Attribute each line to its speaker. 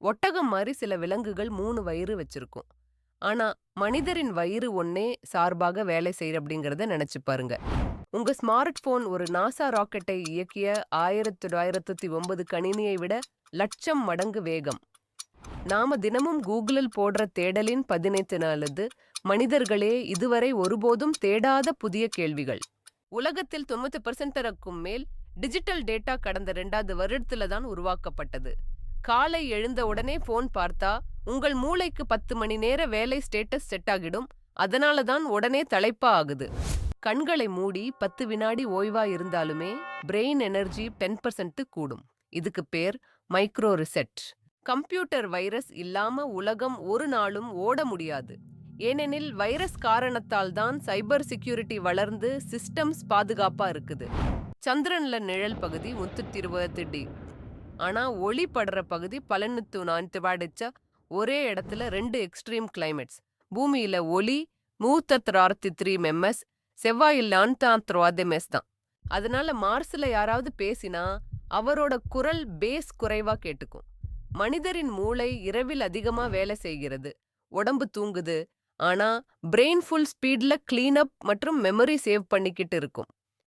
Speaker 1: ஒட்டகம் மாதிரி சில விலங்குகள் 3 வயிறு வச்சிருக்கும். ஆனா மனிதரின் வயிறு ஒண்ணே சார்பாக வேலை செய்யுது அப்படிங்கறத நினைச்சு பாருங்க. உங்க ஸ்மார்ட் போன் ஒரு நாசா ராக்கெட்டை இயக்கிய 1909 கணினியை விட லட்சம் மடங்கு வேகம். நாம தினமும் கூகுளில் போடுற தேடலின் 18 மனிதர்களே இதுவரை ஒருபோதும் தேடாத புதிய கேள்விகள். உலகத்தில் 90% மேல் டிஜிட்டல் டேட்டா கடந்த 2வது வருடத்துல தான் உருவாக்கப்பட்டது. காலை எழுந்த உடனே போன் பார்த்தா உங்கள் மூளைக்கு 10 மணி நேர வேலை ஸ்டேட்டஸ் செட் ஆகிடும். அதனால தான் உடனே தலைப்பா ஆகுது. கண்களை மூடி 10 வினாடி ஓய்வா இருந்தாலுமே பிரெயின் எனர்ஜி 10% கூடும். இதுக்கு பேர் மைக்ரோ ரிசெட். கம்ப்யூட்டர் வைரஸ் இல்லாம உலகம் ஒரு நாளும் ஓட முடியாது. ஏனெனில் வைரஸ் காரணத்தால் தான் சைபர் செக்யூரிட்டி வளர்ந்து சிஸ்டம்ஸ் பாதுகாப்பா இருக்குது. சந்திரன்ல நிழல் பகுதி 120 ஆனா ஒளி படுற பகுதி 194 ஒரே இடத்துல 2 எக்ஸ்ட்ரீம் கிளைமேட்ஸ். பூமியில ஒளி 133 ms, செவ்வாயில் 133 ms தான். அதனால மார்ஸ்ல யாராவது பேசினா அவரோட குரல் பேஸ் குறைவா கேட்டுக்கும். மனிதரின் மூளை இரவில் அதிகமா வேலை செய்கிறது, உடம்பு தூங்குது. ஆனா பிரெயின் ஃபுல் ஸ்பீட்ல கிளீன் அப் மற்றும் மெமரி சேவ் பண்ணிக்கிட்டு இருக்கும்.